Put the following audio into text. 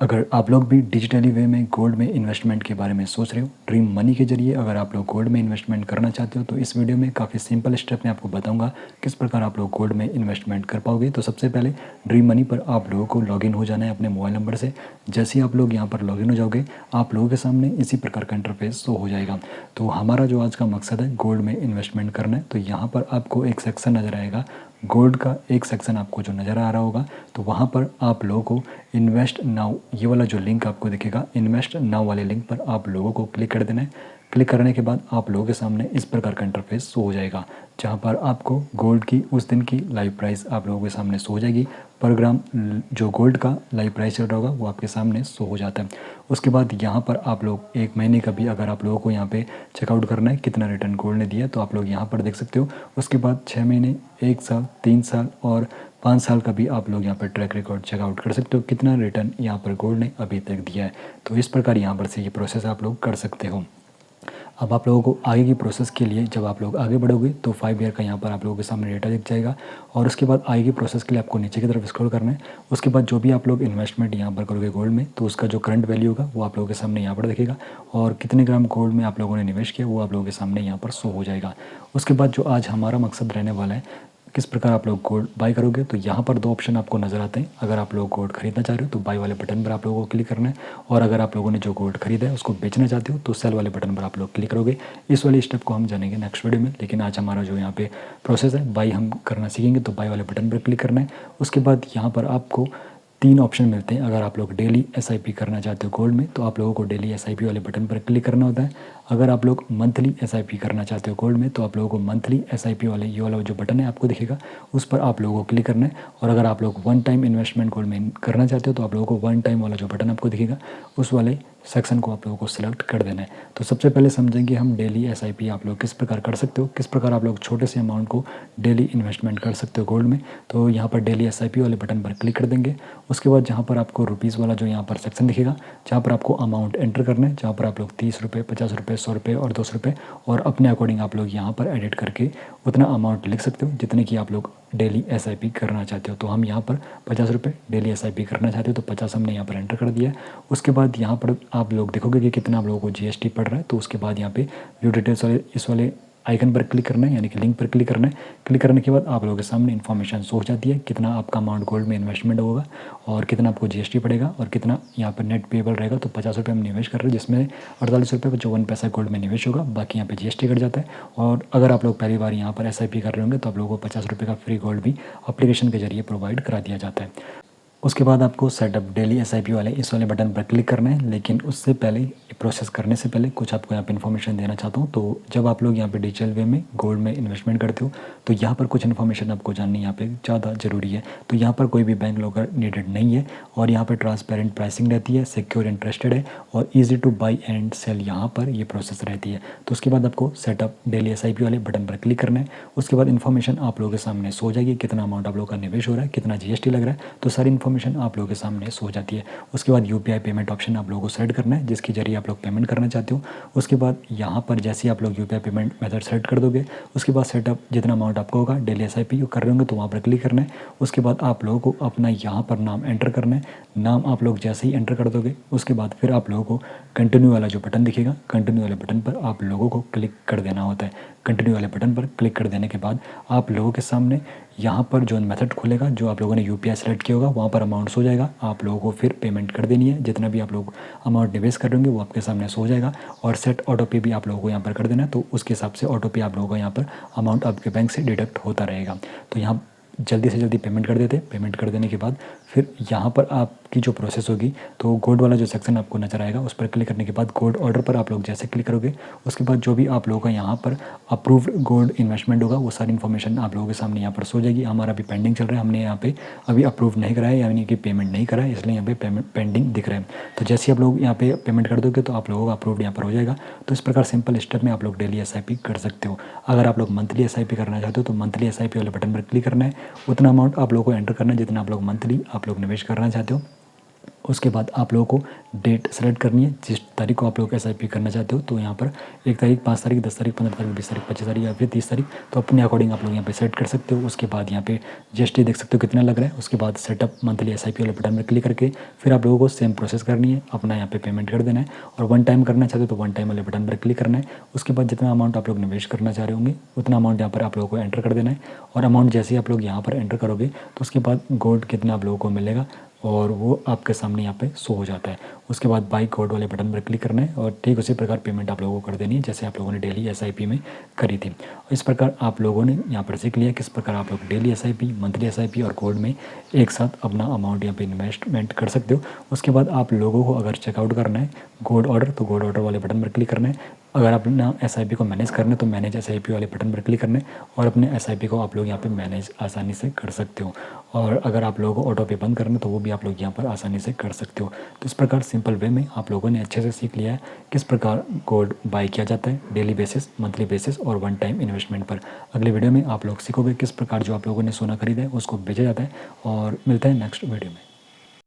अगर आप लोग भी डिजिटली वे में गोल्ड में इन्वेस्टमेंट के बारे में सोच रहे हो, ड्रीम मनी के जरिए अगर आप लोग गोल्ड में इन्वेस्टमेंट करना चाहते हो, तो इस वीडियो में काफ़ी सिंपल स्टेप में आपको बताऊंगा किस प्रकार आप लोग गोल्ड में इन्वेस्टमेंट कर पाओगे। तो सबसे पहले ड्रीम मनी पर आप लोगों को लॉगिन हो जाना है अपने मोबाइल नंबर से। जैसे ही आप लोग यहाँ पर लॉगिन हो जाओगे, आप लोगों के सामने इसी प्रकार का इंटरफेस शो हो जाएगा। तो हमारा जो आज का मकसद है गोल्ड में इन्वेस्टमेंट करना है, तो यहाँ पर आपको एक सेक्शन नज़र आएगा गोल्ड का। एक सेक्शन आपको जो नज़र आ रहा होगा, तो वहाँ पर आप लोगों को इन्वेस्ट नाउ, ये वाला जो लिंक आपको दिखेगा इन्वेस्ट नाउ वाले लिंक पर आप लोगों को क्लिक कर देना है। क्लिक करने के बाद आप लोगों के सामने इस प्रकार का इंटरफेस शो हो जाएगा, जहाँ पर आपको गोल्ड की उस दिन की लाइव प्राइस आप लोगों के सामने शो हो जाएगी। पर ग्राम जो गोल्ड का लाइव प्राइस चल रहा होगा वो आपके सामने शो हो जाता है। उसके बाद यहाँ पर आप लोग एक महीने का भी अगर आप लोगों को यहाँ पे चेकआउट करना है कितना रिटर्न गोल्ड ने दिया, तो आप लोग यहाँ पर देख सकते हो। उसके बाद 6 महीने, 1 साल, 3 साल और 5 साल का भी आप लोग यहाँ पर ट्रैक रिकॉर्ड चेकआउट कर सकते हो, कितना रिटर्न यहाँ पर गोल्ड ने अभी तक दिया है। तो इस प्रकार यहाँ पर से ये प्रोसेस आप लोग कर सकते हो। अब आप लोगों को आगे की प्रोसेस के लिए जब आप लोग आगे बढ़ोगे तो 5 ईयर का यहाँ पर आप लोगों के सामने डेटा दिख जाएगा। और उसके बाद आगे की प्रोसेस के लिए आपको नीचे की तरफ स्क्रॉल करना है। उसके बाद जो भी आप लोग इन्वेस्टमेंट यहाँ पर करोगे गोल्ड में, तो उसका जो करंट वैल्यू होगा वो आप लोगों के सामने यहाँ पर दिखेगा। और कितने ग्राम गोल्ड में आप लोगों ने निवेश किया वो आप लोगों के सामने यहाँ पर शो हो जाएगा। उसके बाद जो आज हमारा मकसद रहने वाला है किस प्रकार आप लोग गोल्ड बाई करोगे, तो यहाँ पर 2 ऑप्शन आपको नज़र आते हैं। अगर आप लोग गोल्ड खरीदना चाह रहे हो तो बाई वाले बटन पर आप लोगों को क्लिक करना है। और अगर आप लोगों ने जो गोल्ड खरीदा है उसको बेचना चाहते हो तो सेल वाले बटन पर आप लोग क्लिक करोगे। इस वाले स्टेप को हम जानेंगे नेक्स्ट वीडियो में, लेकिन आज हमारा जो यहाँ पे प्रोसेस है बाई हम करना सीखेंगे। तो बाई वाले बटन पर क्लिक करना है। उसके बाद यहाँ पर आपको 3 ऑप्शन मिलते हैं। अगर आप लोग डेली एसआईपी करना चाहते हो गोल्ड में, तो आप लोगों को डेली एसआईपी वाले बटन पर क्लिक करना होता है। अगर आप लोग मंथली एसआईपी करना चाहते हो गोल्ड में, तो आप लोगों को मंथली एसआईपी वाले ये वाला जो बटन है आपको दिखेगा, उस पर आप लोगों को क्लिक करना है। और अगर आप लोग वन टाइम इन्वेस्टमेंट गोल्ड में करना चाहते हो, तो आप लोगों को वन टाइम वाला जो बटन आपको दिखेगा उस वाले सेक्शन को आप लोगों को सिलेक्ट कर देना है। तो सबसे पहले समझेंगे हम डेली एसआईपी आप लोग किस प्रकार कर सकते हो, किस प्रकार आप लोग छोटे से अमाउंट को डेली इन्वेस्टमेंट कर सकते हो गोल्ड में। तो यहाँ पर डेली एसआईपी वाले बटन पर क्लिक कर देंगे। उसके बाद जहाँ पर आपको रुपीज़ वाला जो यहाँ पर सेक्शन दिखेगा, जहाँ पर आपको अमाउंट एंटर करना है, जहाँ पर आप लोग 30 रुपये, 50 रुपये, 100 रुपये और 200 रुपये और अपने अकॉर्डिंग आप लोग यहाँ पर एडिट करके उतना अमाउंट लिख सकते हो जितने की आप लोग डेली एसआईपी करना चाहते हो। तो हम यहाँ पर 50 रुपये डेली एसआईपी करना चाहते हो, तो 50 हमने यहाँ पर एंटर कर दिया है। उसके बाद यहाँ पर आप लोग देखोगे कि कितना आप लोगों को जीएसटी पड़ रहा है। तो उसके बाद यहाँ पे व्यू डिटेल्स वाले इस वाले आइकन पर क्लिक करना है, यानी कि लिंक पर क्लिक करना है। क्लिक करने के बाद आप लोगों के सामने इन्फॉर्मेशन शो हो जाती है, कितना आपका अमाउंट गोल्ड में इन्वेस्टमेंट होगा और कितना आपको जीएसटी पड़ेगा और कितना यहाँ पर नेट पेबल रहेगा। तो 50 रुपये हम निवेश कर रहे हैं, जिसमें 48 रुपये 54 पैसा गोल्ड में निवेश होगा, बाकी यहाँ पे जीएसटी कट जाता है। और अगर आप लोग पहली बार यहाँ पर एसआईपी कर रहे होंगे, तो आप लोगों को 50 रुपये का फ्री गोल्ड भी एप्लीकेशन के जरिए प्रोवाइड करा दिया जाता है। उसके बाद आपको सेटअप डेली एसआईपी वाले इस वाले बटन पर क्लिक करना है। लेकिन उससे पहले प्रोसेस करने से पहले कुछ आपको यहाँ पे इन्फॉर्मेशन देना चाहता हूँ। तो जब आप लोग यहाँ पे डिजिटल वे में गोल्ड में इन्वेस्टमेंट करते हो, तो यहाँ पर कुछ इन्फॉर्मेशन आपको जाननी यहाँ पे ज़्यादा ज़रूरी है। तो यहाँ पर कोई भी बैंक लॉकर नीडेड नहीं है और यहाँ पर ट्रांसपेरेंट प्राइसिंग रहती है, सिक्योर इंटरेस्टेड है और easy to buy and sell यहाँ पर ये प्रोसेस रहती है। तो उसके बाद आपको सेटअप डेली एसआईपी वाले बटन पर क्लिक करना है। उसके बाद इन्फॉर्मेशन आप लोगों के सामने सो जाएगी, कितना अमाउंट आप लोगों का निवेश हो रहा है, कितना जीएसटी लग रहा है, तो सारी इन्फॉर्मेशन आप लोगों के सामने सो जाती है। उसके बाद यूपीआई पेमेंट ऑप्शन आप लोगों को सेलेक्ट करना है, जिसके जरिए आप लोग पेमेंट करना चाहते हो। उसके बाद यहाँ पर जैसे ही आप लोग यूपीआई पेमेंट मेथड सेलेक्ट कर दोगे, उसके बाद सेटअप जितना अमाउंट आपका होगा डेली एसआईपी कर रहे होंगे तो वहाँ पर क्लिक करना है। उसके बाद आप लोगों को अपना यहाँ पर नाम एंटर करना है। नाम आप लोग जैसे ही एंटर कर दोगे, उसके बाद फिर आप लोगों को कंटिन्यू वाला जो बटन दिखेगा, कंटिन्यू वाले बटन पर आप लोगों को क्लिक कर देना होता है। कंटिन्यू वाले बटन पर क्लिक कर देने के बाद आप लोगों के सामने यहाँ पर जो मेथड खुलेगा, जो आप लोगों ने यूपीआई सेलेक्ट किया होगा वहाँ पर अमाउंट सो जाएगा। आप लोगों को फिर पेमेंट कर देनी है, जितना भी आप लोग अमाउंट निवेश कर देंगे वो आपके सामने सो जाएगा। और सेट ऑटो पे भी आप लोगों को यहाँ पर कर देना है, तो उसके हिसाब से ऑटो पे आप लोगों का यहाँ पर अमाउंट आपके बैंक से डिडक्ट होता रहेगा। तो यहाँ जल्दी से जल्दी पेमेंट कर देते। पेमेंट कर देने के बाद फिर यहाँ पर आपकी जो प्रोसेस होगी, तो गोल्ड वाला जो सेक्शन आपको नजर आएगा उस पर क्लिक करने के बाद गोल्ड ऑर्डर पर आप लोग जैसे क्लिक करोगे, उसके बाद जो भी आप लोगों का यहाँ पर अप्रूव्ड गोल्ड इन्वेस्टमेंट होगा वो सारी इन्फॉर्मेशन आप लोगों के सामने यहाँ पर सो जाएगी। हमारा अभी पेंडिंग चल रहा है, हमने यहाँ पे अभी अप्रूव नहीं करा है, यानी कि पेमेंट नहीं करा है, इसलिए यहाँ पे पेमेंट पेंडिंग दिख रहा है। तो जैसे आप लोग यहाँ पे पेमेंट कर दोगे तो आप लोगों का अप्रूव्ड यहाँ पर हो जाएगा। तो इस प्रकार सिंपल स्टेप में आप लोग डेली एसआईपी कर सकते हो। अगर आप लोग मंथली एसआईपी करना चाहते हो तो मंथली एसआईपी वाले बटन पर क्लिक करना है। उतना अमाउंट आप लोगों को एंटर करना है जितना आप लोग मंथली आप लोग निवेश करना चाहते हो। उसके बाद आप लोगों को डेट सेलेक्ट करनी है, जिस तारीख को आप लोग एसआईपी करना चाहते हो। तो यहाँ पर 1 तारीख, 5 तारीख, 10 तारीख, 15 तारीख, 20 तारीख, 25 तारीख या फिर 30 तारीख, तो अपने अकॉर्डिंग आप लोग यहाँ पे सेट कर सकते हो। उसके बाद यहाँ पे जीएसटी देख सकते हो कितना लग रहा है। उसके बाद सेटअप मंथली एसआईपी वाले बटन पर क्लिक करके फिर आप लोगों को सेम प्रोसेस करनी है, अपना यहाँ पे पेमेंट कर देना है। और वन टाइम करना चाहते हो तो वन टाइम वाले बटन पर क्लिक करना है। उसके बाद जितना अमाउंट आप लोग निवेश करना चाह रहे होंगे उतना अमाउंट यहाँ पर आप लोगों को एंटर कर देना है। और अमाउंट जैसे ही आप लोग यहाँ पर एंटर करोगे तो उसके बाद गोल्ड कितना आप लोगों को मिलेगा और वो आपके सामने यहाँ पे शो हो जाता है। उसके बाद बाई कोड वाले बटन पर क्लिक करना है और ठीक उसी प्रकार पेमेंट आप लोगों को कर देनी है जैसे आप लोगों ने डेली एसआईपी में करी थी। इस प्रकार आप लोगों ने यहाँ पर सीख लिया किस प्रकार आप लोग डेली एसआईपी, मंथली एसआईपी और गोल्ड में एक साथ अपना अमाउंट यहाँ पे इन्वेस्टमेंट कर सकते हो। उसके बाद आप लोगों को अगर चेकआउट करना है गोल्ड ऑर्डर तो गोल्ड ऑर्डर वाले बटन पर क्लिक करना है। अगर आप अपना एसआईपी को मैनेज करना है तो मैनेज एसआईपी वाले बटन पर क्लिक करना है और अपने एसआईपी को आप लोग यहाँ पे मैनेज आसानी से कर सकते हो। और अगर आप लोगों को ऑटो पे बंद करना है तो वो भी आप लोग यहाँ पर आसानी से कर सकते हो। तो इस प्रकार सिंपल वे में आप लोगों ने अच्छे से सीख लिया है किस प्रकार गोल्ड बाई किया जाता है डेली बेसिस, मंथली बेसिस और वन टाइम इन्वेस्टमेंट पर। अगले वीडियो में आप लोग सीखोगे किस प्रकार जो आप लोगों ने सोना खरीदा है उसको बेचा जाता है। और मिलता है नेक्स्ट वीडियो में।